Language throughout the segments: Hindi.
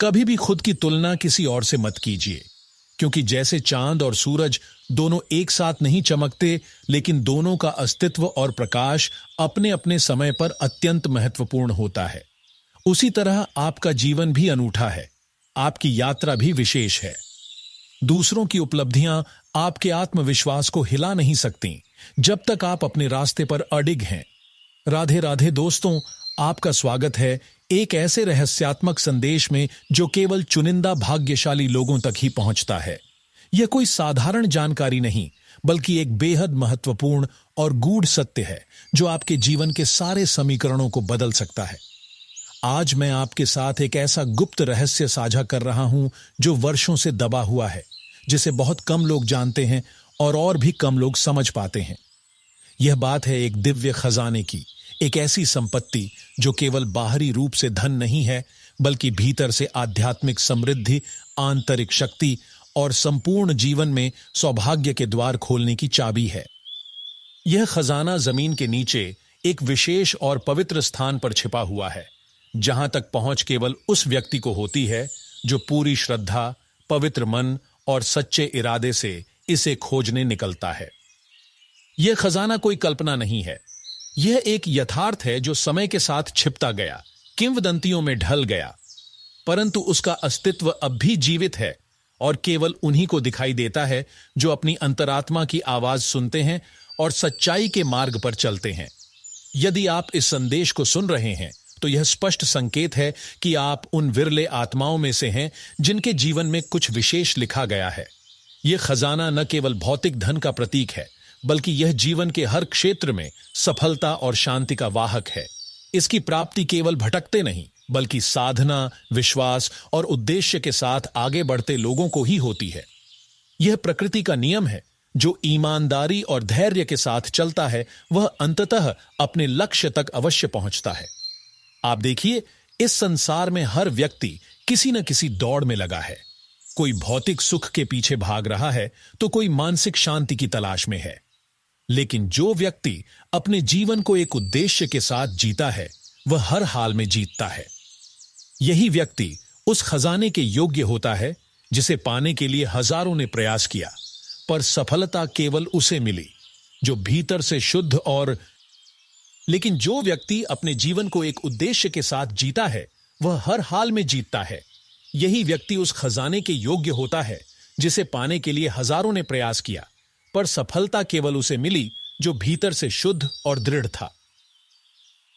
कभी भी खुद की तुलना किसी और से मत कीजिए, क्योंकि जैसे चांद और सूरज दोनों एक साथ नहीं चमकते, लेकिन दोनों का अस्तित्व और प्रकाश अपने अपने समय पर अत्यंत महत्वपूर्ण होता है, उसी तरह आपका जीवन भी अनूठा है, आपकी यात्रा भी विशेष है। दूसरों की उपलब्धियां आपके आत्मविश्वास को हिला नहीं सकती जब तक आप अपने रास्ते पर अडिग हैं। राधे राधे दोस्तों, आपका स्वागत है एक ऐसे रहस्यात्मक संदेश में जो केवल चुनिंदा भाग्यशाली लोगों तक ही पहुंचता है। यह कोई साधारण जानकारी नहीं, बल्कि एक बेहद महत्वपूर्ण और गूढ़ सत्य है जो आपके जीवन के सारे समीकरणों को बदल सकता है। आज मैं आपके साथ एक ऐसा गुप्त रहस्य साझा कर रहा हूं जो वर्षों से दबा हुआ है, जिसे बहुत कम लोग जानते हैं और भी कम लोग समझ पाते हैं। यह बात है एक दिव्य खजाने की, एक ऐसी संपत्ति जो केवल बाहरी रूप से धन नहीं है, बल्कि भीतर से आध्यात्मिक समृद्धि, आंतरिक शक्ति और संपूर्ण जीवन में सौभाग्य के द्वार खोलने की चाबी है। यह खजाना जमीन के नीचे एक विशेष और पवित्र स्थान पर छिपा हुआ है, जहां तक पहुंच केवल उस व्यक्ति को होती है जो पूरी श्रद्धा, पवित्र मन और सच्चे इरादे से इसे खोजने निकलता है। यह खजाना कोई कल्पना नहीं है, यह एक यथार्थ है जो समय के साथ छिपता गया, किंवदंतियों में ढल गया, परंतु उसका अस्तित्व अब भी जीवित है और केवल उन्हीं को दिखाई देता है जो अपनी अंतरात्मा की आवाज सुनते हैं और सच्चाई के मार्ग पर चलते हैं। यदि आप इस संदेश को सुन रहे हैं तो यह स्पष्ट संकेत है कि आप उन विरले आत्माओं में से हैं जिनके जीवन में कुछ विशेष लिखा गया है। यह खजाना न केवल भौतिक धन का प्रतीक है, बल्कि यह जीवन के हर क्षेत्र में सफलता और शांति का वाहक है। इसकी प्राप्ति केवल भटकते नहीं, बल्कि साधना, विश्वास और उद्देश्य के साथ आगे बढ़ते लोगों को ही होती है। यह प्रकृति का नियम है, जो ईमानदारी और धैर्य के साथ चलता है वह अंततः अपने लक्ष्य तक अवश्य पहुंचता है। आप देखिए, इस संसार में हर व्यक्ति किसी न किसी दौड़ में लगा है। कोई भौतिक सुख के पीछे भाग रहा है तो कोई मानसिक शांति की तलाश में है। लेकिन जो व्यक्ति अपने जीवन को एक उद्देश्य के साथ जीता है वह हर हाल में जीतता है। यही व्यक्ति उस खजाने के योग्य होता है जिसे पाने के लिए हजारों ने प्रयास किया, पर सफलता केवल उसे मिली जो भीतर से शुद्ध और लेकिन जो व्यक्ति अपने जीवन को एक उद्देश्य के साथ जीता है वह हर हाल में जीतता है। यही व्यक्ति उस खजाने के योग्य होता है जिसे पाने के लिए हजारों ने प्रयास किया, पर सफलता केवल उसे मिली जो भीतर से शुद्ध और दृढ़ था।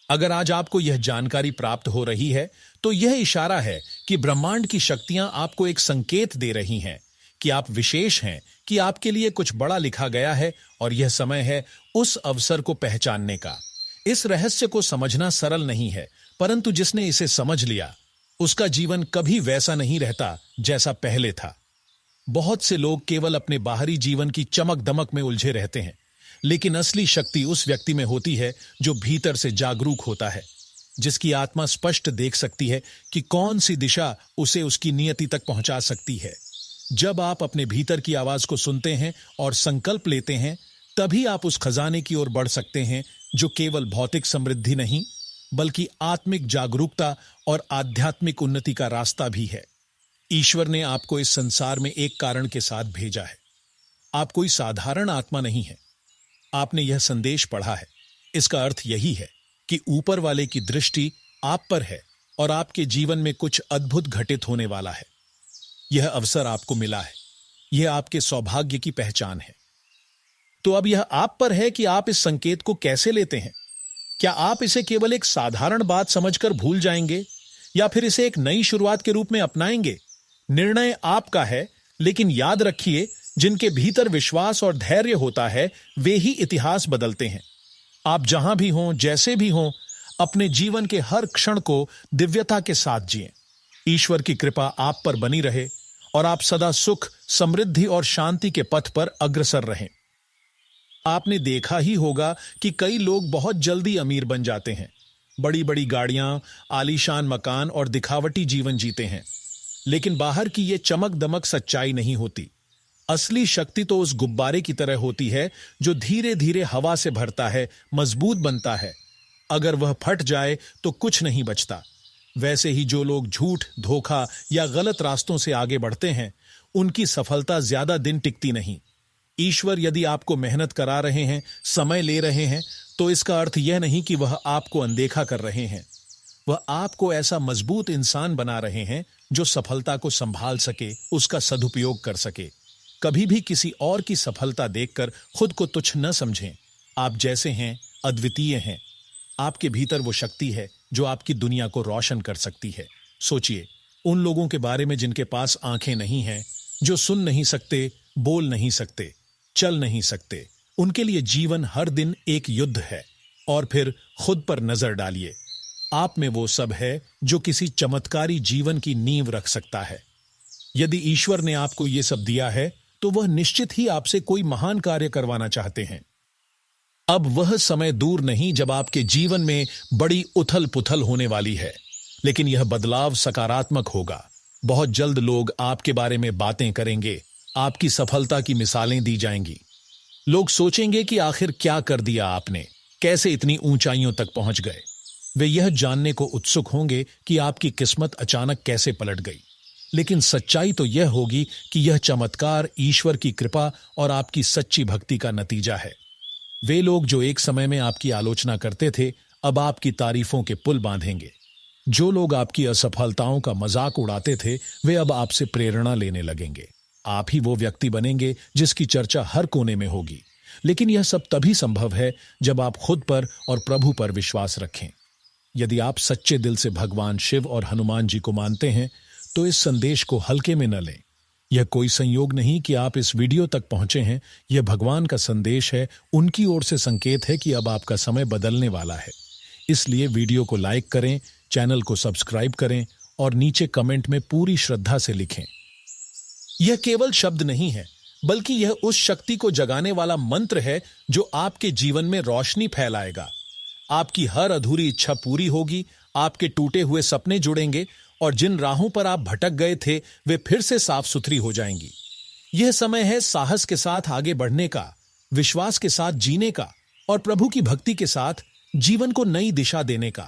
अगर आज आपको यह जानकारी प्राप्त हो रही है तो यह इशारा है कि ब्रह्मांड की शक्तियां आपको एक संकेत दे रही हैं कि आप विशेष हैं, कि आपके लिए कुछ बड़ा लिखा गया है और यह समय है उस अवसर को पहचानने का। इस रहस्य को समझना सरल नहीं है, परंतु जिसने इसे समझ लिया उसका जीवन कभी वैसा नहीं रहता जैसा पहले था। बहुत से लोग केवल अपने बाहरी जीवन की चमक दमक में उलझे रहते हैं, लेकिन असली शक्ति उस व्यक्ति में होती है जो भीतर से जागरूक होता है, जिसकी आत्मा स्पष्ट देख सकती है कि कौन सी दिशा उसे उसकी नियति तक पहुंचा सकती है। जब आप अपने भीतर की आवाज को सुनते हैं और संकल्प लेते हैं, तभी आप उस खजाने की ओर बढ़ सकते हैं जो केवल भौतिक समृद्धि नहीं, बल्कि आत्मिक जागरूकता और आध्यात्मिक उन्नति का रास्ता भी है। ईश्वर ने आपको इस संसार में एक कारण के साथ भेजा है। आप कोई साधारण आत्मा नहीं है। आपने यह संदेश पढ़ा है। इसका अर्थ यही है कि ऊपर वाले की दृष्टि आप पर है और आपके जीवन में कुछ अद्भुत घटित होने वाला है। यह अवसर आपको मिला है। यह आपके सौभाग्य की पहचान है। तो अब यह आप पर है कि आप इस संकेत को कैसे लेते हैं। क्या आप इसे केवल एक साधारण बात समझकर भूल जाएंगे या फिर इसे एक नई शुरुआत के रूप में अपनाएंगे? निर्णय आपका है, लेकिन याद रखिए, जिनके भीतर विश्वास और धैर्य होता है वे ही इतिहास बदलते हैं। आप जहां भी हों, जैसे भी हों, अपने जीवन के हर क्षण को दिव्यता के साथ जिएं। ईश्वर की कृपा आप पर बनी रहे और आप सदा सुख, समृद्धि और शांति के पथ पर अग्रसर रहें। आपने देखा ही होगा कि कई लोग बहुत जल्दी अमीर बन जाते हैं, बड़ी बड़ी गाड़ियां, आलीशान मकान और दिखावटी जीवन जीते हैं, लेकिन बाहर की ये चमक दमक सच्चाई नहीं होती। असली शक्ति तो उस गुब्बारे की तरह होती है जो धीरे धीरे हवा से भरता है, मजबूत बनता है। अगर वह फट जाए तो कुछ नहीं बचता। वैसे ही जो लोग झूठ, धोखा या गलत रास्तों से आगे बढ़ते हैं, उनकी सफलता ज्यादा दिन टिकती नहीं। ईश्वर यदि आपको मेहनत करा रहे हैं, समय ले रहे हैं, तो इसका अर्थ यह नहीं कि वह आपको अनदेखा कर रहे हैं। वह आपको ऐसा मजबूत इंसान बना रहे हैं जो सफलता को संभाल सके, उसका सदुपयोग कर सके। कभी भी किसी और की सफलता देखकर खुद को तुच्छ न समझें। आप जैसे हैं, अद्वितीय हैं। आपके भीतर वो शक्ति है जो आपकी दुनिया को रोशन कर सकती है। सोचिए उन लोगों के बारे में जिनके पास आंखें नहीं हैं, जो सुन नहीं सकते, बोल नहीं सकते, चल नहीं सकते। उनके लिए जीवन हर दिन एक युद्ध है। और फिर खुद पर नजर डालिए, आप में वो सब है जो किसी चमत्कारी जीवन की नींव रख सकता है। यदि ईश्वर ने आपको ये सब दिया है, तो वह निश्चित ही आपसे कोई महान कार्य करवाना चाहते हैं। अब वह समय दूर नहीं जब आपके जीवन में बड़ी उथल पुथल होने वाली है, लेकिन यह बदलाव सकारात्मक होगा। बहुत जल्द लोग आपके बारे में बातें करेंगे, आपकी सफलता की मिसालें दी जाएंगी। लोग सोचेंगे कि आखिर क्या कर दिया आपने, कैसे इतनी ऊंचाइयों तक पहुंच गए। वे यह जानने को उत्सुक होंगे कि आपकी किस्मत अचानक कैसे पलट गई। लेकिन सच्चाई तो यह होगी कि यह चमत्कार ईश्वर की कृपा और आपकी सच्ची भक्ति का नतीजा है। वे लोग जो एक समय में आपकी आलोचना करते थे, अब आपकी तारीफों के पुल बांधेंगे। जो लोग आपकी असफलताओं का मजाक उड़ाते थे, वे अब आपसे प्रेरणा लेने लगेंगे। आप ही वो व्यक्ति बनेंगे जिसकी चर्चा हर कोने में होगी। लेकिन यह सब तभी संभव है जब आप खुद पर और प्रभु पर विश्वास रखें। यदि आप सच्चे दिल से भगवान शिव और हनुमान जी को मानते हैं, तो इस संदेश को हल्के में न लें। यह कोई संयोग नहीं कि आप इस वीडियो तक पहुंचे हैं। यह भगवान का संदेश है, उनकी ओर से संकेत है कि अब आपका समय बदलने वाला है। इसलिए वीडियो को लाइक करें, चैनल को सब्सक्राइब करें और नीचे कमेंट में पूरी श्रद्धा से लिखें। यह केवल शब्द नहीं है, बल्कि यह उस शक्ति को जगाने वाला मंत्र है जो आपके जीवन में रोशनी फैलाएगा। आपकी हर अधूरी इच्छा पूरी होगी, आपके टूटे हुए सपने जुड़ेंगे और जिन राहों पर आप भटक गए थे, वे फिर से साफ सुथरी हो जाएंगी। यह समय है साहस के साथ आगे बढ़ने का, विश्वास के साथ जीने का और प्रभु की भक्ति के साथ जीवन को नई दिशा देने का।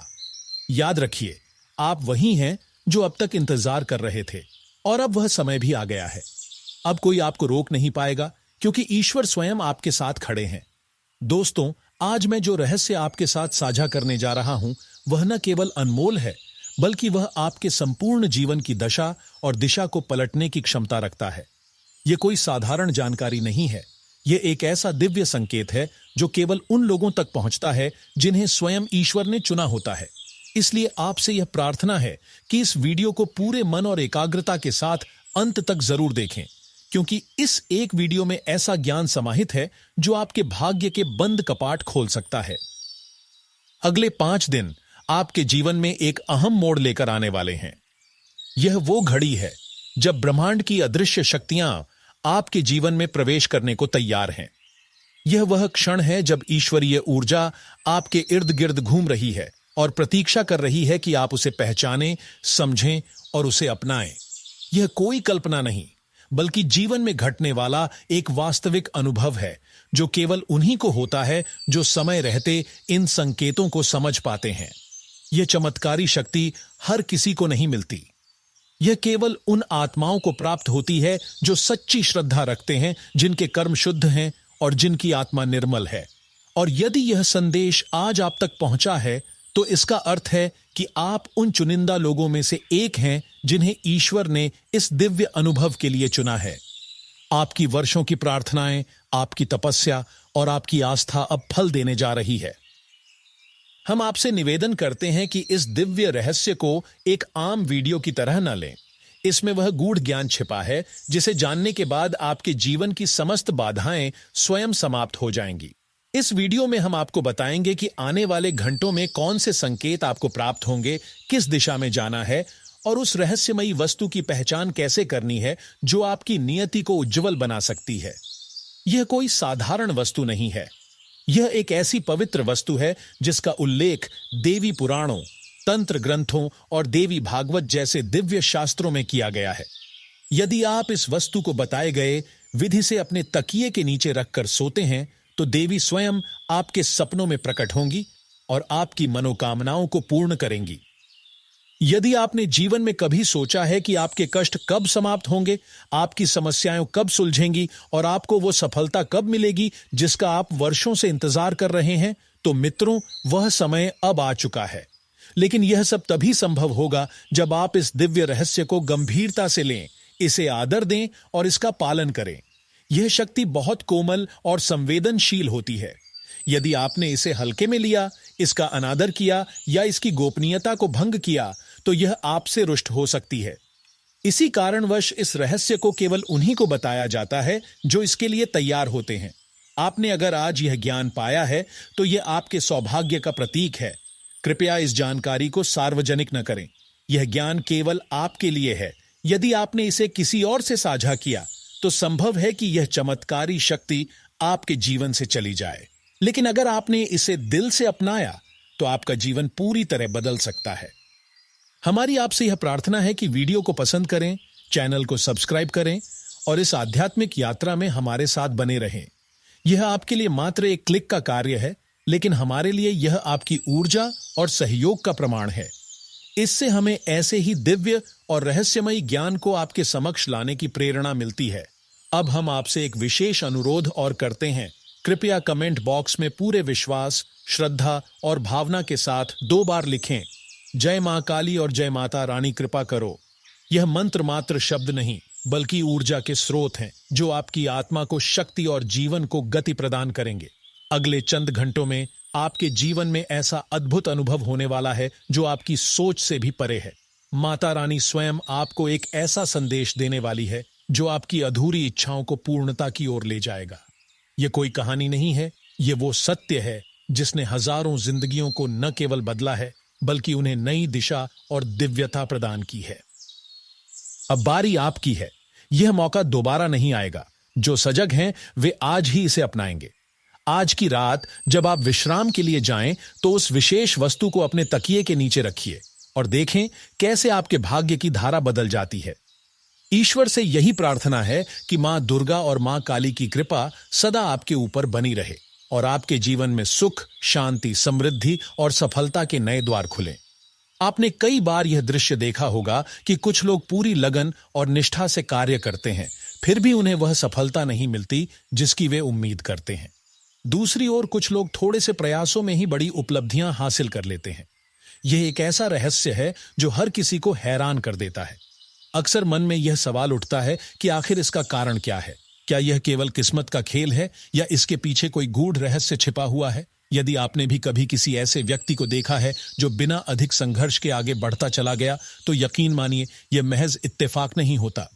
याद रखिए, आप वही हैं जो अब तक इंतजार कर रहे थे और अब वह समय भी आ गया है। अब कोई आपको रोक नहीं पाएगा, क्योंकि ईश्वर स्वयं आपके साथ खड़े हैं। दोस्तों, आज मैं जो रहस्य आपके साथ साझा करने जा रहा हूं, वह न केवल अनमोल है, बल्कि वह आपके संपूर्ण जीवन की दशा और दिशा को पलटने की क्षमता रखता है। यह कोई साधारण जानकारी नहीं है। यह एक ऐसा दिव्य संकेत है जो केवल उन लोगों तक पहुंचता है जिन्हें स्वयं ईश्वर ने चुना होता है। इसलिए आपसे यह प्रार्थना है कि इस वीडियो को पूरे मन और एकाग्रता के साथ अंत तक जरूर देखें, क्योंकि इस एक वीडियो में ऐसा ज्ञान समाहित है जो आपके भाग्य के बंद कपाट खोल सकता है। अगले 5 दिन आपके जीवन में एक अहम मोड़ लेकर आने वाले हैं। यह वो घड़ी है जब ब्रह्मांड की अदृश्य शक्तियां आपके जीवन में प्रवेश करने को तैयार हैं। यह वह क्षण है जब ईश्वरीय ऊर्जा आपके इर्द गिर्द घूम रही है और प्रतीक्षा कर रही है कि आप उसे पहचानें, समझें और उसे अपनाएं। यह कोई कल्पना नहीं, बल्कि जीवन में घटने वाला एक वास्तविक अनुभव है जो केवल उन्हीं को होता है जो समय रहते इन संकेतों को समझ पाते हैं। यह चमत्कारी शक्ति हर किसी को नहीं मिलती। यह केवल उन आत्माओं को प्राप्त होती है जो सच्ची श्रद्धा रखते हैं, जिनके कर्म शुद्ध हैं और जिनकी आत्मा निर्मल है। और यदि यह संदेश आज आप तक पहुंचा है, तो इसका अर्थ है कि आप उन चुनिंदा लोगों में से एक हैं जिन्हें ईश्वर ने इस दिव्य अनुभव के लिए चुना है। आपकी वर्षों की प्रार्थनाएं, आपकी तपस्या और आपकी आस्था अब फल देने जा रही है। हम आपसे निवेदन करते हैं कि इस दिव्य रहस्य को एक आम वीडियो की तरह न लें। इसमें वह गूढ़ ज्ञान छिपा है जिसे जानने के बाद आपके जीवन की समस्त बाधाएं स्वयं समाप्त हो जाएंगी। इस वीडियो में हम आपको बताएंगे कि आने वाले घंटों में कौन से संकेत आपको प्राप्त होंगे, किस दिशा में जाना है और उस रहस्यमयी वस्तु की पहचान कैसे करनी है जो आपकी नियति को उज्जवल बना सकती है। यह कोई साधारण वस्तु नहीं है। यह एक ऐसी पवित्र वस्तु है जिसका उल्लेख देवी पुराणों, तंत्र ग्रंथों और देवी भागवत जैसे दिव्य शास्त्रों में किया गया है। यदि आप इस वस्तु को बताए गए विधि से अपने तकिए के नीचे रखकर सोते हैं, तो देवी स्वयं आपके सपनों में प्रकट होंगी और आपकी मनोकामनाओं को पूर्ण करेंगी। यदि आपने जीवन में कभी सोचा है कि आपके कष्ट कब समाप्त होंगे, आपकी समस्याएं कब सुलझेंगी और आपको वो सफलता कब मिलेगी जिसका आप वर्षों से इंतजार कर रहे हैं, तो मित्रों, वह समय अब आ चुका है। लेकिन यह सब तभी संभव होगा जब आप इस दिव्य रहस्य को गंभीरता से लें, इसे आदर दें और इसका पालन करें। यह शक्ति बहुत कोमल और संवेदनशील होती है। यदि आपने इसे हल्के में लिया, इसका अनादर किया या इसकी गोपनीयता को भंग किया, तो यह आपसे रुष्ट हो सकती है। इसी कारणवश इस रहस्य को केवल उन्हीं को बताया जाता है जो इसके लिए तैयार होते हैं। आपने अगर आज यह ज्ञान पाया है तो यह आपके सौभाग्य का प्रतीक है। कृपया इस जानकारी को सार्वजनिक न करें। यह ज्ञान केवल आपके लिए है। यदि आपने इसे किसी और से साझा किया तो संभव है कि यह चमत्कारी शक्ति आपके जीवन से चली जाए। लेकिन अगर आपने इसे दिल से अपनाया तो आपका जीवन पूरी तरह बदल सकता है। हमारी आपसे यह प्रार्थना है कि वीडियो को पसंद करें, चैनल को सब्सक्राइब करें और इस आध्यात्मिक यात्रा में हमारे साथ बने रहें। यह आपके लिए मात्र एक क्लिक का कार्य है, लेकिन हमारे लिए यह आपकी ऊर्जा और सहयोग का प्रमाण है। इससे हमें ऐसे ही दिव्य और रहस्यमयी ज्ञान को आपके समक्ष लाने की प्रेरणा मिलती है। अब हम आपसे एक विशेष अनुरोध और करते हैं। कृपया कमेंट बॉक्स में पूरे विश्वास, श्रद्धा और भावना के साथ 2 बार लिखें, जय मां काली और जय माता रानी कृपा करो। यह मंत्र मात्र शब्द नहीं, बल्कि ऊर्जा के स्रोत हैं जो आपकी आत्मा को शक्ति और जीवन को गति प्रदान करेंगे। अगले चंद घंटों में आपके जीवन में ऐसा अद्भुत अनुभव होने वाला है जो आपकी सोच से भी परे है। माता रानी स्वयं आपको एक ऐसा संदेश देने वाली है जो आपकी अधूरी इच्छाओं को पूर्णता की ओर ले जाएगा। यह कोई कहानी नहीं है, यह वो सत्य है जिसने हजारों जिंदगियों को न केवल बदला है, बल्कि उन्हें नई दिशा और दिव्यता प्रदान की है। अब बारी आपकी है। यह मौका दोबारा नहीं आएगा। जो सजग हैं वे आज ही इसे अपनाएंगे। आज की रात जब आप विश्राम के लिए जाएं तो उस विशेष वस्तु को अपने तकिए के नीचे रखिए और देखें कैसे आपके भाग्य की धारा बदल जाती है। ईश्वर से यही प्रार्थना है कि मां दुर्गा और मां काली की कृपा सदा आपके ऊपर बनी रहे और आपके जीवन में सुख, शांति, समृद्धि और सफलता के नए द्वार खुलें। आपने कई बार यह दृश्य देखा होगा कि कुछ लोग पूरी लगन और निष्ठा से कार्य करते हैं, फिर भी उन्हें वह सफलता नहीं मिलती जिसकी वे उम्मीद करते हैं। दूसरी ओर कुछ लोग थोड़े से प्रयासों में ही बड़ी उपलब्धियां हासिल कर लेते हैं। यह एक ऐसा रहस्य है जो हर किसी को हैरान कर देता है। अक्सर मन में यह सवाल उठता है कि आखिर इसका कारण क्या है? क्या यह केवल किस्मत का खेल है या इसके पीछे कोई गूढ़ रहस्य छिपा हुआ है? यदि आपने भी कभी किसी ऐसे व्यक्ति को देखा है जो बिना अधिक संघर्ष के आगे बढ़ता चला गया, तो यकीन मानिए यह महज इत्तेफाक नहीं होता।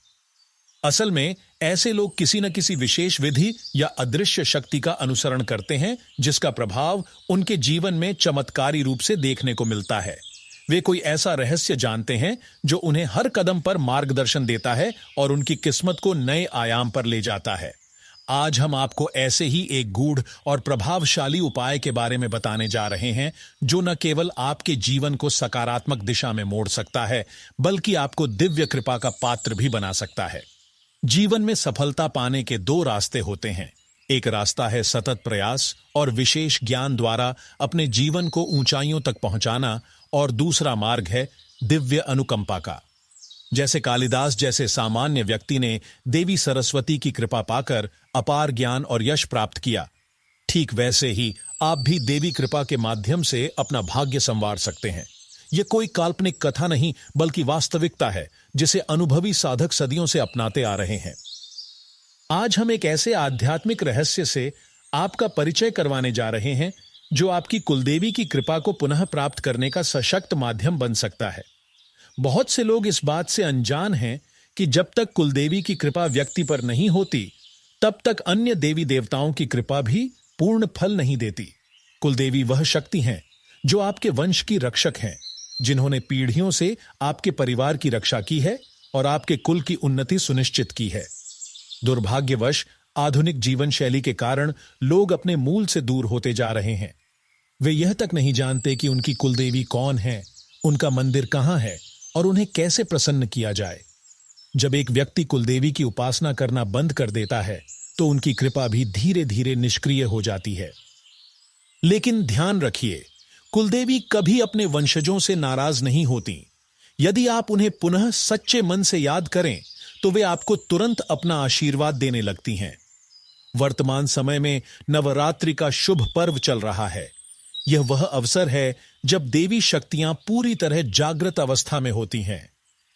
असल में ऐसे लोग किसी न किसी विशेष विधि या अदृश्य शक्ति का अनुसरण करते हैं जिसका प्रभाव उनके जीवन में चमत्कारी रूप से देखने को मिलता है। वे कोई ऐसा रहस्य जानते हैं जो उन्हें हर कदम पर मार्गदर्शन देता है और उनकी किस्मत को नए आयाम पर ले जाता है। आज हम आपको ऐसे ही एक गूढ़ और प्रभावशाली उपाय के बारे में बताने जा रहे हैं जो न केवल आपके जीवन को सकारात्मक दिशा में मोड़ सकता है, बल्कि आपको दिव्य कृपा का पात्र भी बना सकता है। जीवन में सफलता पाने के 2 रास्ते होते हैं। एक रास्ता है सतत प्रयास और विशेष ज्ञान द्वारा अपने जीवन को ऊंचाइयों तक पहुंचाना, और दूसरा मार्ग है दिव्य अनुकंपा का। जैसे कालिदास जैसे सामान्य व्यक्ति ने देवी सरस्वती की कृपा पाकर अपार ज्ञान और यश प्राप्त किया, ठीक वैसे ही आप भी देवी कृपा के माध्यम से अपना भाग्य संवार सकते हैं। यह कोई काल्पनिक कथा नहीं, बल्कि वास्तविकता है जिसे अनुभवी साधक सदियों से अपनाते आ रहे हैं। आज हम एक ऐसे आध्यात्मिक रहस्य से आपका परिचय करवाने जा रहे हैं जो आपकी कुलदेवी की कृपा को पुनः प्राप्त करने का सशक्त माध्यम बन सकता है। बहुत से लोग इस बात से अनजान हैं कि जब तक कुलदेवी की कृपा व्यक्ति पर नहीं होती, तब तक अन्य देवी देवताओं की कृपा भी पूर्ण फल नहीं देती। कुलदेवी वह शक्ति हैं जो आपके वंश की रक्षक हैं, जिन्होंने पीढ़ियों से आपके परिवार की रक्षा की है और आपके कुल की उन्नति सुनिश्चित की है। दुर्भाग्यवश आधुनिक जीवन शैली के कारण लोग अपने मूल से दूर होते जा रहे हैं। वे यह तक नहीं जानते कि उनकी कुलदेवी कौन है, उनका मंदिर कहां है और उन्हें कैसे प्रसन्न किया जाए। जब एक व्यक्ति कुलदेवी की उपासना करना बंद कर देता है तो उनकी कृपा भी धीरे धीरे निष्क्रिय हो जाती है। लेकिन ध्यान रखिए, कुलदेवी कभी अपने वंशजों से नाराज नहीं होती। यदि आप उन्हें पुनः सच्चे मन से याद करें तो वे आपको तुरंत अपना आशीर्वाद देने लगती हैं। वर्तमान समय में नवरात्रि का शुभ पर्व चल रहा है। यह वह अवसर है जब देवी शक्तियां पूरी तरह जागृत अवस्था में होती हैं।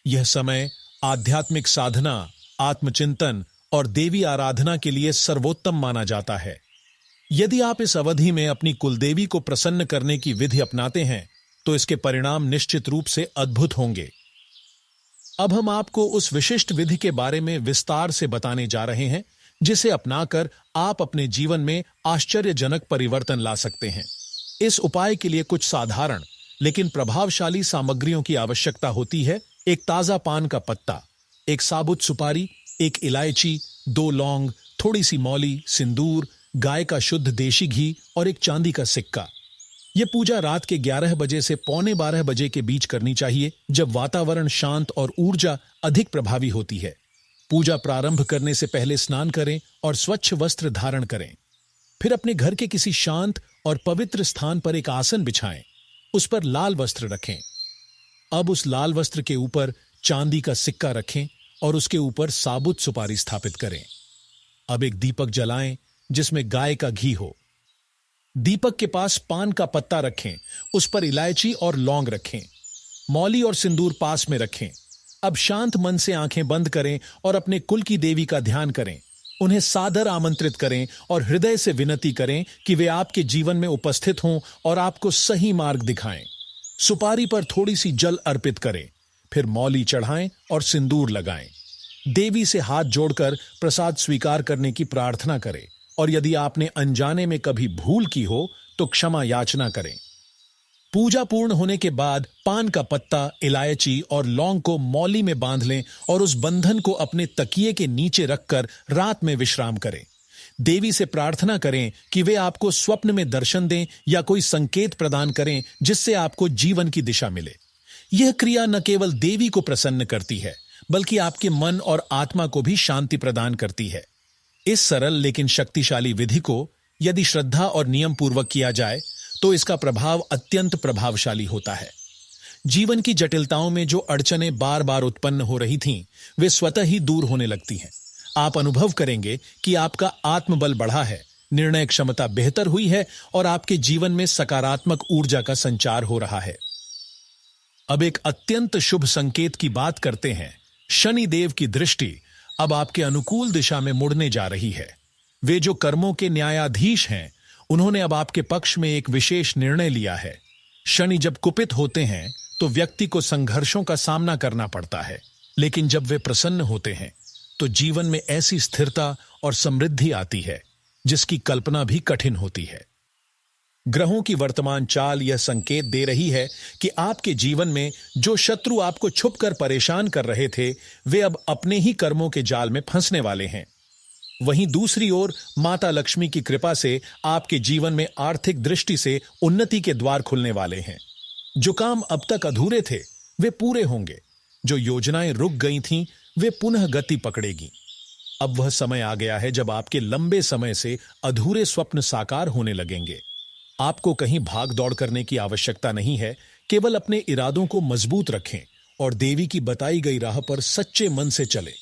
यह समय आध्यात्मिक साधना, आत्मचिंतन और देवी आराधना के लिए सर्वोत्तम माना जाता है। यदि आप इस अवधि में अपनी कुलदेवी को प्रसन्न करने की विधि अपनाते हैं तो इसके परिणाम निश्चित रूप से अद्भुत होंगे। अब हम आपको उस विशिष्ट विधि के बारे में विस्तार से बताने जा रहे हैं जिसे अपनाकर आप अपने जीवन में आश्चर्यजनक परिवर्तन ला सकते हैं। इस उपाय के लिए कुछ साधारण लेकिन प्रभावशाली सामग्रियों की आवश्यकता होती है। एक ताजा पान का पत्ता, एक साबुत सुपारी, एक इलायची, 2 लौंग, थोड़ी सी मौली, सिंदूर, गाय का शुद्ध देशी घी और एक चांदी का सिक्का। यह पूजा रात के 11 बजे से पौने 12 बजे के बीच करनी चाहिए, जब वातावरण शांत और ऊर्जा अधिक प्रभावी होती है। पूजा प्रारंभ करने से पहले स्नान करें और स्वच्छ वस्त्र धारण करें। फिर अपने घर के किसी शांत और पवित्र स्थान पर एक आसन बिछाएं। उस पर लाल वस्त्र रखें। अब उस लाल वस्त्र के ऊपर चांदी का सिक्का रखें और उसके ऊपर साबुत सुपारी स्थापित करें। अब एक दीपक जलाएं जिसमें गाय का घी हो। दीपक के पास पान का पत्ता रखें, उस पर इलायची और लौंग रखें। मौली और सिंदूर पास में रखें। अब शांत मन से आंखें बंद करें और अपने कुल की देवी का ध्यान करें। उन्हें सादर आमंत्रित करें और हृदय से विनती करें कि वे आपके जीवन में उपस्थित हों और आपको सही मार्ग दिखाएं। सुपारी पर थोड़ी सी जल अर्पित करें, फिर मौली चढ़ाएं और सिंदूर लगाएं। देवी से हाथ जोड़कर प्रसाद स्वीकार करने की प्रार्थना करें और यदि आपने अनजाने में कभी भूल की हो तो क्षमा याचना करें। पूजा पूर्ण होने के बाद पान का पत्ता, इलायची और लौंग को मौली में बांध लें और उस बंधन को अपने तकिए के नीचे रखकर रात में विश्राम करें। देवी से प्रार्थना करें कि वे आपको स्वप्न में दर्शन दें या कोई संकेत प्रदान करें जिससे आपको जीवन की दिशा मिले। यह क्रिया न केवल देवी को प्रसन्न करती है बल्कि आपके मन और आत्मा को भी शांति प्रदान करती है। इस सरल लेकिन शक्तिशाली विधि को यदि श्रद्धा और नियम पूर्वक किया जाए तो इसका प्रभाव अत्यंत प्रभावशाली होता है। जीवन की जटिलताओं में जो अड़चनें बार बार उत्पन्न हो रही थीं, वे स्वतः ही दूर होने लगती हैं। आप अनुभव करेंगे कि आपका आत्मबल बढ़ा है, निर्णय क्षमता बेहतर हुई है और आपके जीवन में सकारात्मक ऊर्जा का संचार हो रहा है। अब एक अत्यंत शुभ संकेत की बात करते हैं। शनि देव की दृष्टि अब आपके अनुकूल दिशा में मुड़ने जा रही है। वे जो कर्मों के न्यायाधीश हैं, उन्होंने अब आपके पक्ष में एक विशेष निर्णय लिया है। शनि जब कुपित होते हैं तो व्यक्ति को संघर्षों का सामना करना पड़ता है, लेकिन जब वे प्रसन्न होते हैं तो जीवन में ऐसी स्थिरता और समृद्धि आती है जिसकी कल्पना भी कठिन होती है। ग्रहों की वर्तमान चाल यह संकेत दे रही है कि आपके जीवन में जो शत्रु आपको छुपकर परेशान कर रहे थे, वे अब अपने ही कर्मों के जाल में फंसने वाले हैं। वहीं दूसरी ओर माता लक्ष्मी की कृपा से आपके जीवन में आर्थिक दृष्टि से उन्नति के द्वार खुलने वाले हैं। जो काम अब तक अधूरे थे वे पूरे होंगे। जो योजनाएं रुक गई थीं, वे पुनः गति पकड़ेगी। अब वह समय आ गया है जब आपके लंबे समय से अधूरे स्वप्न साकार होने लगेंगे। आपको कहीं भाग दौड़ करने की आवश्यकता नहीं है। केवल अपने इरादों को मजबूत रखें और देवी की बताई गई राह पर सच्चे मन से चलें।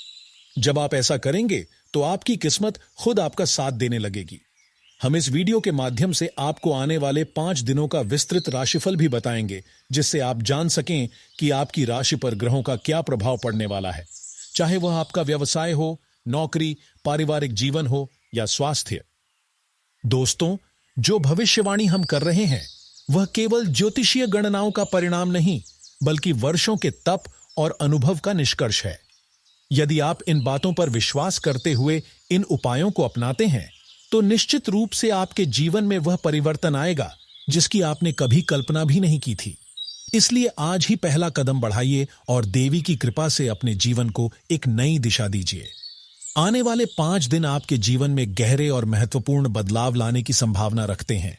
जब आप ऐसा करेंगे तो आपकी किस्मत खुद आपका साथ देने लगेगी। हम इस वीडियो के माध्यम से आपको आने वाले 5 दिनों का विस्तृत राशिफल भी बताएंगे, जिससे आप जान सकें कि आपकी राशि पर ग्रहों का क्या प्रभाव पड़ने वाला है, चाहे वह आपका व्यवसाय हो, नौकरी, पारिवारिक जीवन हो या स्वास्थ्य। दोस्तों, जो भविष्यवाणी हम कर रहे हैं वह केवल ज्योतिषीय गणनाओं का परिणाम नहीं बल्कि वर्षों के तप और अनुभव का निष्कर्ष है। यदि आप इन बातों पर विश्वास करते हुए इन उपायों को अपनाते हैं तो निश्चित रूप से आपके जीवन में वह परिवर्तन आएगा जिसकी आपने कभी कल्पना भी नहीं की थी। इसलिए आज ही पहला कदम बढ़ाइए और देवी की कृपा से अपने जीवन को एक नई दिशा दीजिए। आने वाले 5 दिन आपके जीवन में गहरे और महत्वपूर्ण बदलाव लाने की संभावना रखते हैं।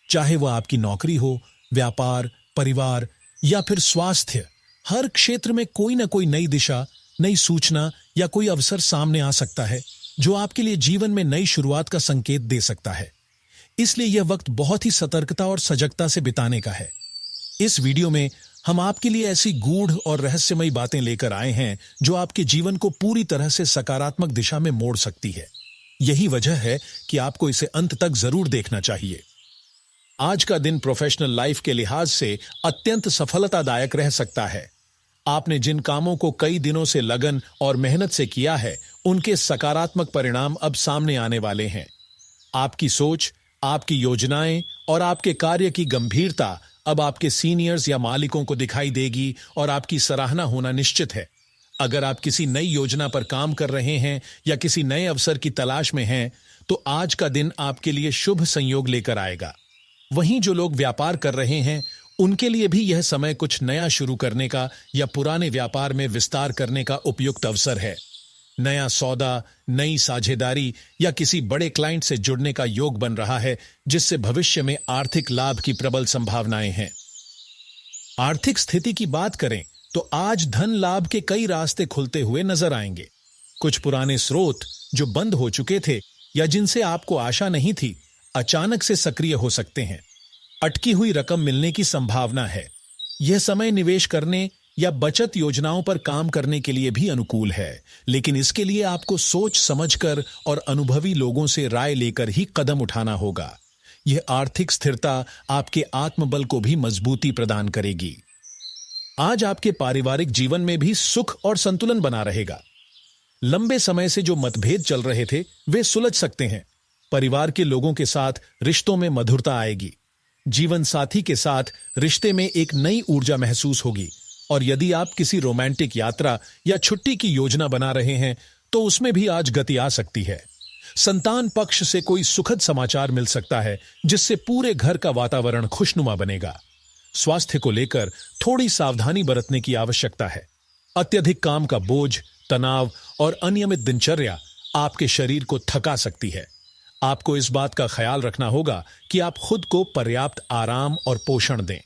चाहे वह आपकी नौकरी हो, व्यापार, परिवार या फिर स्वास्थ्य, हर क्षेत्र में कोई ना कोई नई दिशा, नई सूचना या कोई अवसर सामने आ सकता है जो आपके लिए जीवन में नई शुरुआत का संकेत दे सकता है। इसलिए यह वक्त बहुत ही सतर्कता और सजगता से बिताने का है। इस वीडियो में हम आपके लिए ऐसी गूढ़ और रहस्यमयी बातें लेकर आए हैं जो आपके जीवन को पूरी तरह से सकारात्मक दिशा में मोड़ सकती है। यही वजह है कि आपको इसे अंत तक जरूर देखना चाहिए। आज का दिन प्रोफेशनल लाइफ के लिहाज से अत्यंत सफलतादायक रह सकता है। आपने जिन कामों को कई दिनों से लगन और मेहनत से किया है, उनके सकारात्मक परिणाम अब सामने आने वाले हैं। आपकी सोच, आपकी योजनाएं और आपके कार्य की गंभीरता अब आपके सीनियर्स या मालिकों को दिखाई देगी और आपकी सराहना होना निश्चित है। अगर आप किसी नई योजना पर काम कर रहे हैं या किसी नए अवसर की तलाश में हैं, तो आज का दिन आपके लिए शुभ संयोग लेकर आएगा। वहीं जो लोग व्यापार कर रहे हैं, उनके लिए भी यह समय कुछ नया शुरू करने का या पुराने व्यापार में विस्तार करने का उपयुक्त अवसर है। नया सौदा, नई साझेदारी या किसी बड़े क्लाइंट से जुड़ने का योग बन रहा है, जिससे भविष्य में आर्थिक लाभ की प्रबल संभावनाएं हैं। आर्थिक स्थिति की बात करें तो आज धन लाभ के कई रास्ते खुलते हुए नजर आएंगे। कुछ पुराने स्रोत जो बंद हो चुके थे या जिनसे आपको आशा नहीं थी, अचानक से सक्रिय हो सकते हैं। अटकी हुई रकम मिलने की संभावना है। यह समय निवेश करने या बचत योजनाओं पर काम करने के लिए भी अनुकूल है, लेकिन इसके लिए आपको सोच समझकर और अनुभवी लोगों से राय लेकर ही कदम उठाना होगा। यह आर्थिक स्थिरता आपके आत्मबल को भी मजबूती प्रदान करेगी। आज आपके पारिवारिक जीवन में भी सुख और संतुलन बना रहेगा। लंबे समय से जो मतभेद चल रहे थे, वे सुलझ सकते हैं। परिवार के लोगों के साथ रिश्तों में मधुरता आएगी। जीवन साथी के साथ रिश्ते में एक नई ऊर्जा महसूस होगी, और यदि आप किसी रोमांटिक यात्रा या छुट्टी की योजना बना रहे हैं, तो उसमें भी आज गति आ सकती है। संतान पक्ष से कोई सुखद समाचार मिल सकता है, जिससे पूरे घर का वातावरण खुशनुमा बनेगा। स्वास्थ्य को लेकर थोड़ी सावधानी बरतने की आवश्यकता है। अत्यधिक काम का बोझ, तनाव और अनियमित दिनचर्या आपके शरीर को थका सकती है। आपको इस बात का ख्याल रखना होगा कि आप खुद को पर्याप्त आराम और पोषण दें।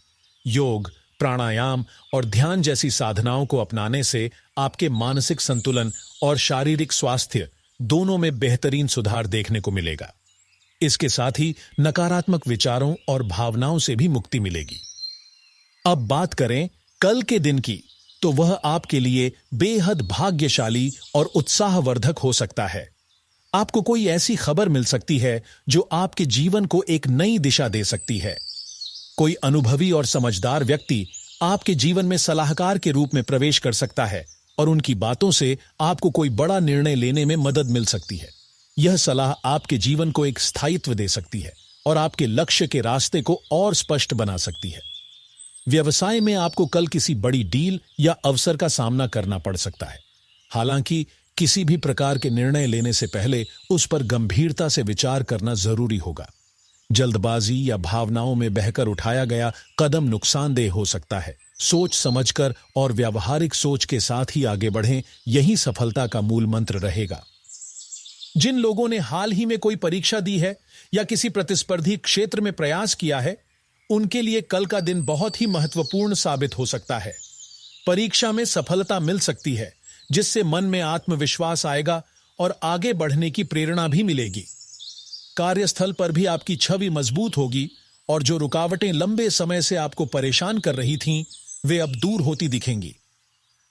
योग, प्राणायाम और ध्यान जैसी साधनाओं को अपनाने से आपके मानसिक संतुलन और शारीरिक स्वास्थ्य दोनों में बेहतरीन सुधार देखने को मिलेगा। इसके साथ ही नकारात्मक विचारों और भावनाओं से भी मुक्ति मिलेगी। अब बात करें कल के दिन की, तो वह आपके लिए बेहद भाग्यशाली और उत्साहवर्धक हो सकता है। आपको कोई ऐसी खबर मिल सकती है जो आपके जीवन को एक नई दिशा दे सकती है। कोई अनुभवी और समझदार व्यक्ति आपके जीवन में सलाहकार के रूप में प्रवेश कर सकता है और उनकी बातों से आपको कोई बड़ा निर्णय लेने में मदद मिल सकती है। यह सलाह आपके जीवन को एक स्थायित्व दे सकती है और आपके लक्ष्य के रास्ते को और स्पष्ट बना सकती है। व्यवसाय में आपको कल किसी बड़ी डील या अवसर का सामना करना पड़ सकता है। हालांकि किसी भी प्रकार के निर्णय लेने से पहले उस पर गंभीरता से विचार करना जरूरी होगा। जल्दबाजी या भावनाओं में बहकर उठाया गया कदम नुकसानदेह हो सकता है। सोच समझकर और व्यावहारिक सोच के साथ ही आगे बढ़ें, यही सफलता का मूल मंत्र रहेगा। जिन लोगों ने हाल ही में कोई परीक्षा दी है या किसी प्रतिस्पर्धी क्षेत्र में प्रयास किया है, उनके लिए कल का दिन बहुत ही महत्वपूर्ण साबित हो सकता है। परीक्षा में सफलता मिल सकती है, जिससे मन में आत्मविश्वास आएगा और आगे बढ़ने की प्रेरणा भी मिलेगी। कार्यस्थल पर भी आपकी छवि मजबूत होगी और जो रुकावटें लंबे समय से आपको परेशान कर रही थीं, वे अब दूर होती दिखेंगी।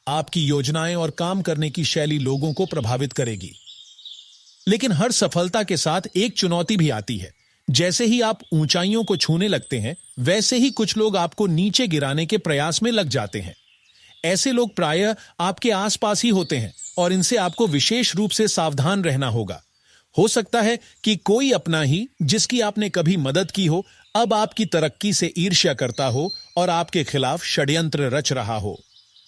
आपकी योजनाएं और काम करने की शैली लोगों को प्रभावित करेगी। लेकिन हर सफलता के साथ एक चुनौती भी आती है। जैसे ही आप ऊंचाइयों को छूने लगते हैं, वैसे ही कुछ लोग आपको नीचे गिराने के प्रयास में लग जाते हैं। ऐसे लोग प्रायः आपके आसपास ही होते हैं और इनसे आपको विशेष रूप से सावधान रहना होगा। हो सकता है कि कोई अपना ही, जिसकी आपने कभी मदद की हो, अब आपकी तरक्की से ईर्ष्या करता हो और आपके खिलाफ षड्यंत्र रच रहा हो।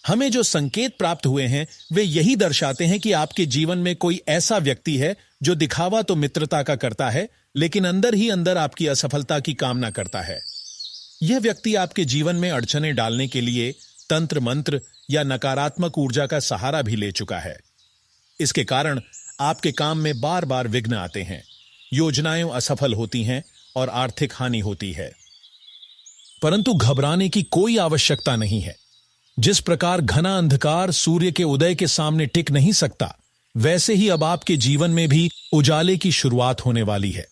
हमें जो संकेत प्राप्त हुए हैं, वे यही दर्शाते हैं कि आपके जीवन में कोई ऐसा व्यक्ति है जो दिखावा तो मित्रता का करता है, लेकिन अंदर ही अंदर आपकी असफलता की कामना करता है। यह व्यक्ति आपके जीवन में अड़चने डालने के लिए तंत्र मंत्र या नकारात्मक ऊर्जा का सहारा भी ले चुका है। इसके कारण आपके काम में बार बार विघ्न आते हैं, योजनाएं असफल होती हैं और आर्थिक हानि होती है। परंतु घबराने की कोई आवश्यकता नहीं है। जिस प्रकार घना अंधकार सूर्य के उदय के सामने टिक नहीं सकता, वैसे ही अब आपके जीवन में भी उजाले की शुरुआत होने वाली है।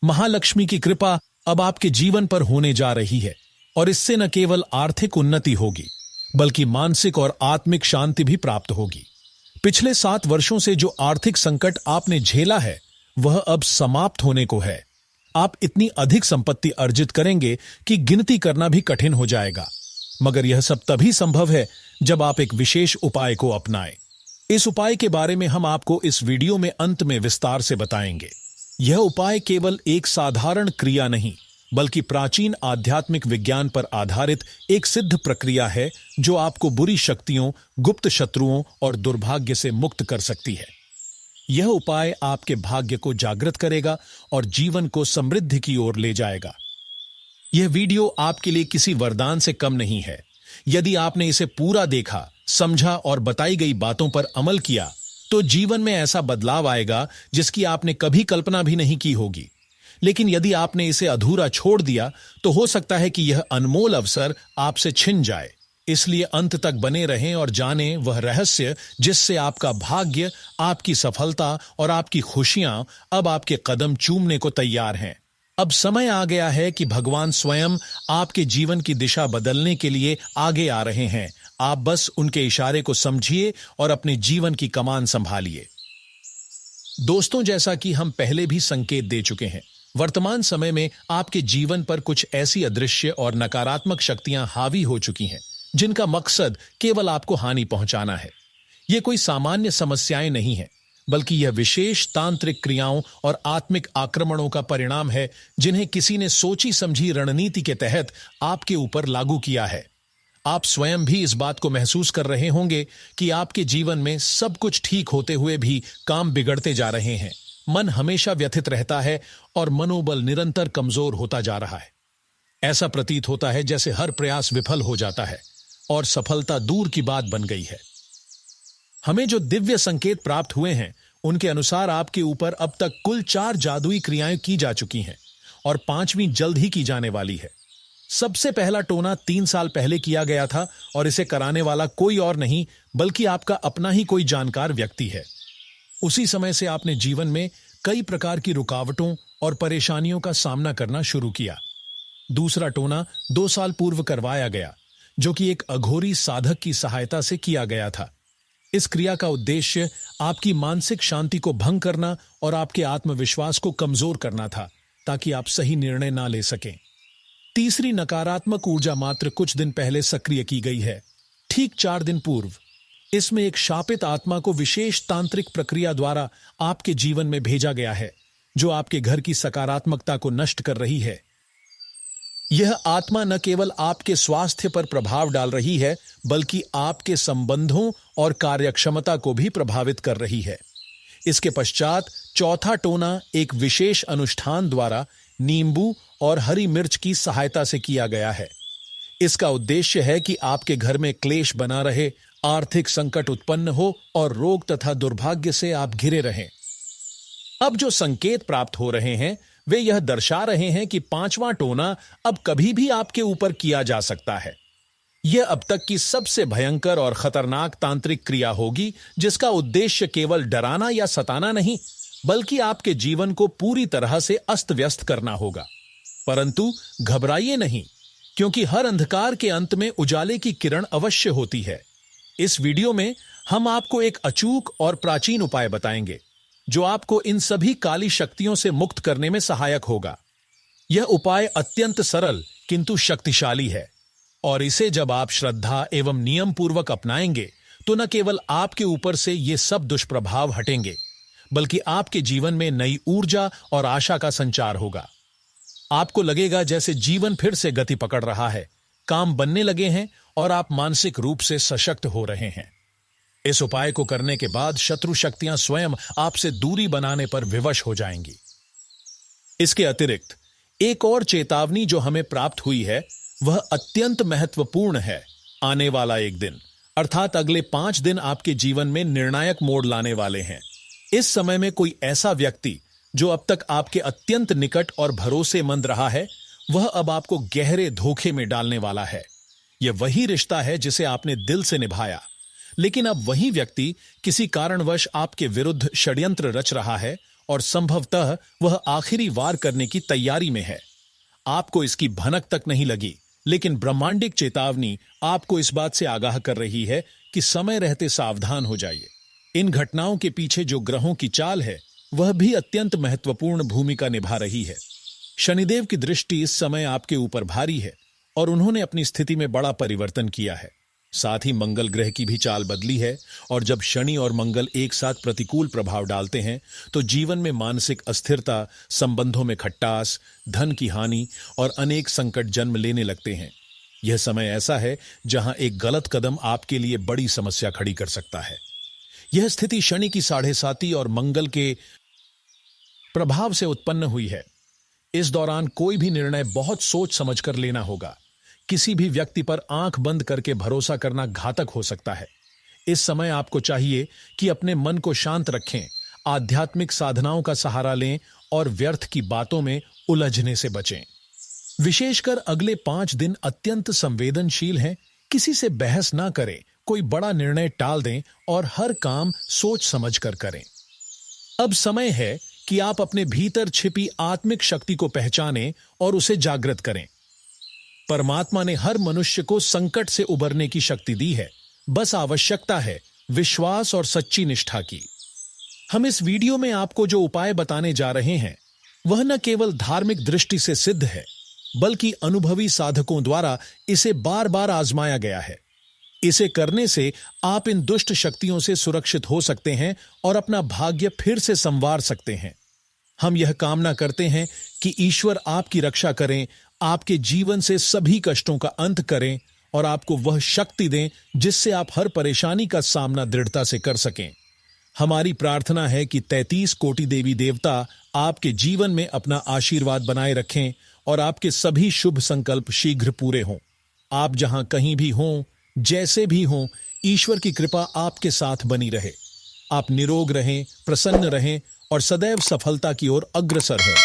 महालक्ष्मी की कृपा अब आपके जीवन पर होने जा रही है और इससे न केवल आर्थिक उन्नति होगी बल्कि मानसिक और आत्मिक शांति भी प्राप्त होगी। पिछले 7 वर्षों से जो आर्थिक संकट आपने झेला है वह अब समाप्त होने को है। आप इतनी अधिक संपत्ति अर्जित करेंगे कि गिनती करना भी कठिन हो जाएगा। मगर यह सब तभी संभव है जब आप एक विशेष उपाय को अपनाएं। इस उपाय के बारे में हम आपको इस वीडियो में अंत में विस्तार से बताएंगे। यह उपाय केवल एक साधारण क्रिया नहीं बल्कि प्राचीन आध्यात्मिक विज्ञान पर आधारित एक सिद्ध प्रक्रिया है जो आपको बुरी शक्तियों, गुप्त शत्रुओं और दुर्भाग्य से मुक्त कर सकती है। यह उपाय आपके भाग्य को जागृत करेगा और जीवन को समृद्धि की ओर ले जाएगा। यह वीडियो आपके लिए किसी वरदान से कम नहीं है। यदि आपने इसे पूरा देखा, समझा और बताई गई बातों पर अमल किया तो जीवन में ऐसा बदलाव आएगा जिसकी आपने कभी कल्पना भी नहीं की होगी। लेकिन यदि आपने इसे अधूरा छोड़ दिया तो हो सकता है कि यह अनमोल अवसर आपसे छिन जाए। इसलिए अंत तक बने रहें और जानें वह रहस्य जिससे आपका भाग्य, आपकी सफलता और आपकी खुशियां अब आपके कदम चूमने को तैयार हैं। अब समय आ गया है कि भगवान स्वयं आपके जीवन की दिशा बदलने के लिए आगे आ रहे हैं। आप बस उनके इशारे को समझिए और अपने जीवन की कमान संभालिए। दोस्तों, जैसा कि हम पहले भी संकेत दे चुके हैं, वर्तमान समय में आपके जीवन पर कुछ ऐसी अदृश्य और नकारात्मक शक्तियां हावी हो चुकी हैं जिनका मकसद केवल आपको हानि पहुंचाना है। ये कोई सामान्य समस्याएं नहीं है बल्कि यह विशेष तांत्रिक क्रियाओं और आत्मिक आक्रमणों का परिणाम है जिन्हें किसी ने सोची समझी रणनीति के तहत आपके ऊपर लागू किया है। आप स्वयं भी इस बात को महसूस कर रहे होंगे कि आपके जीवन में सब कुछ ठीक होते हुए भी काम बिगड़ते जा रहे हैं। मन हमेशा व्यथित रहता है और मनोबल निरंतर कमजोर होता जा रहा है। ऐसा प्रतीत होता है जैसे हर प्रयास विफल हो जाता है और सफलता दूर की बात बन गई है। हमें जो दिव्य संकेत प्राप्त हुए हैं उनके अनुसार आपके ऊपर अब तक कुल 4 जादुई क्रियाएं की जा चुकी हैं और 5वीं जल्द ही की जाने वाली है। सबसे पहला टोना 3 साल पहले किया गया था और इसे कराने वाला कोई और नहीं बल्कि आपका अपना ही कोई जानकार व्यक्ति है। उसी समय से आपने जीवन में कई प्रकार की रुकावटों और परेशानियों का सामना करना शुरू किया। दूसरा टोना 2 साल पूर्व करवाया गया जो कि एक अघोरी साधक की सहायता से किया गया था। इस क्रिया का उद्देश्य आपकी मानसिक शांति को भंग करना और आपके आत्मविश्वास को कमजोर करना था ताकि आप सही निर्णय ना ले सकें। तीसरी नकारात्मक ऊर्जा मात्र कुछ दिन पहले सक्रिय की गई है, ठीक 4 दिन पूर्व। इसमें एक शापित आत्मा को विशेष तांत्रिक प्रक्रिया द्वारा आपके जीवन में भेजा गया है जो आपके घर की सकारात्मकता को नष्ट कर रही है। यह आत्मा न केवल आपके स्वास्थ्य पर प्रभाव डाल रही है बल्कि आपके संबंधों और कार्यक्षमता को भी प्रभावित कर रही है। इसके पश्चात चौथा टोना एक विशेष अनुष्ठान द्वारा नींबू और हरी मिर्च की सहायता से किया गया है। इसका उद्देश्य है कि आपके घर में क्लेश बना रहे, आर्थिक संकट उत्पन्न हो और रोग तथा दुर्भाग्य से आप घिरे रहें। अब जो संकेत प्राप्त हो रहे हैं वे यह दर्शा रहे हैं कि 5वां टोना अब कभी भी आपके ऊपर किया जा सकता है। यह अब तक की सबसे भयंकर और खतरनाक तांत्रिक क्रिया होगी जिसका उद्देश्य केवल डराना या सताना नहीं बल्कि आपके जीवन को पूरी तरह से अस्त व्यस्त करना होगा। परंतु घबराइए नहीं, क्योंकि हर अंधकार के अंत में उजाले की किरण अवश्य होती है। इस वीडियो में हम आपको एक अचूक और प्राचीन उपाय बताएंगे जो आपको इन सभी काली शक्तियों से मुक्त करने में सहायक होगा। यह उपाय अत्यंत सरल किंतु शक्तिशाली है और इसे जब आप श्रद्धा एवं नियम पूर्वक अपनाएंगे तो न केवल आपके ऊपर से ये सब दुष्प्रभाव हटेंगे बल्कि आपके जीवन में नई ऊर्जा और आशा का संचार होगा। आपको लगेगा जैसे जीवन फिर से गति पकड़ रहा है, काम बनने लगे हैं और आप मानसिक रूप से सशक्त हो रहे हैं। इस उपाय को करने के बाद शत्रु शक्तियां स्वयं आपसे दूरी बनाने पर विवश हो जाएंगी। इसके अतिरिक्त एक और चेतावनी जो हमें प्राप्त हुई है वह अत्यंत महत्वपूर्ण है। आने वाला एक दिन अर्थात अगले 5 दिन आपके जीवन में निर्णायक मोड़ लाने वाले हैं। इस समय में कोई ऐसा व्यक्ति जो अब तक आपके अत्यंत निकट और भरोसेमंद रहा है वह अब आपको गहरे धोखे में डालने वाला है। यह वही रिश्ता है जिसे आपने दिल से निभाया, लेकिन अब वही व्यक्ति किसी कारणवश आपके विरुद्ध षड्यंत्र रच रहा है और संभवतः वह आखिरी वार करने की तैयारी में है। आपको इसकी भनक तक नहीं लगी, लेकिन ब्रह्मांडिक चेतावनी आपको इस बात से आगाह कर रही है कि समय रहते सावधान हो जाइए। इन घटनाओं के पीछे जो ग्रहों की चाल है वह भी अत्यंत महत्वपूर्ण भूमिका निभा रही है। शनिदेव की दृष्टि इस समय आपके ऊपर भारी है और उन्होंने अपनी स्थिति में बड़ा परिवर्तन किया है। साथ ही मंगल ग्रह की भी चाल बदली है और जब शनि और मंगल एक साथ प्रतिकूल प्रभाव डालते हैं तो जीवन में मानसिक अस्थिरता, संबंधों में खट्टास, धन की हानि और अनेक संकट जन्म लेने लगते हैं। यह समय ऐसा है जहां एक गलत कदम आपके लिए बड़ी समस्या खड़ी कर सकता है। यह स्थिति शनि की 7.5 और मंगल के प्रभाव से उत्पन्न हुई है। इस दौरान कोई भी निर्णय बहुत सोच समझकर लेना होगा। किसी भी व्यक्ति पर आंख बंद करके भरोसा करना घातक हो सकता है। इस समय आपको चाहिए कि अपने मन को शांत रखें, आध्यात्मिक साधनाओं का सहारा लें और व्यर्थ की बातों में उलझने से बचें। विशेषकर अगले 5 दिन अत्यंत संवेदनशील हैं। किसी से बहस ना करें, कोई बड़ा निर्णय टाल दें और हर काम सोच समझकर करें। अब समय है कि आप अपने भीतर छिपी आत्मिक शक्ति को पहचानें और उसे जागृत करें। परमात्मा ने हर मनुष्य को संकट से उबरने की शक्ति दी है। बस आवश्यकता है विश्वास और सच्ची निष्ठा की। हम इस वीडियो में आपको जो उपाय बताने जा रहे हैं वह न केवल धार्मिक दृष्टि से सिद्ध है, बल्कि अनुभवी साधकों द्वारा इसे बार बार आजमाया गया है। इसे करने से आप इन दुष्ट शक्तियों से सुरक्षित हो सकते हैं और अपना भाग्य फिर से संवार सकते हैं। हम यह कामना करते हैं कि ईश्वर आपकी रक्षा करें, आपके जीवन से सभी कष्टों का अंत करें और आपको वह शक्ति दें जिससे आप हर परेशानी का सामना दृढ़ता से कर सकें। हमारी प्रार्थना है कि 33 कोटि देवी देवता आपके जीवन में अपना आशीर्वाद बनाए रखें और आपके सभी शुभ संकल्प शीघ्र पूरे हों। आप जहां कहीं भी हों, जैसे भी हों, ईश्वर की कृपा आपके साथ बनी रहे। आप निरोग रहें, प्रसन्न रहें और सदैव सफलता की ओर अग्रसर हों।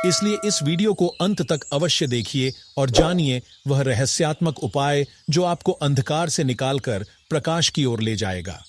इसलिए इस वीडियो को अंत तक अवश्य देखिए और जानिए वह रहस्यात्मक उपाय जो आपको अंधकार से निकालकर प्रकाश की ओर ले जाएगा।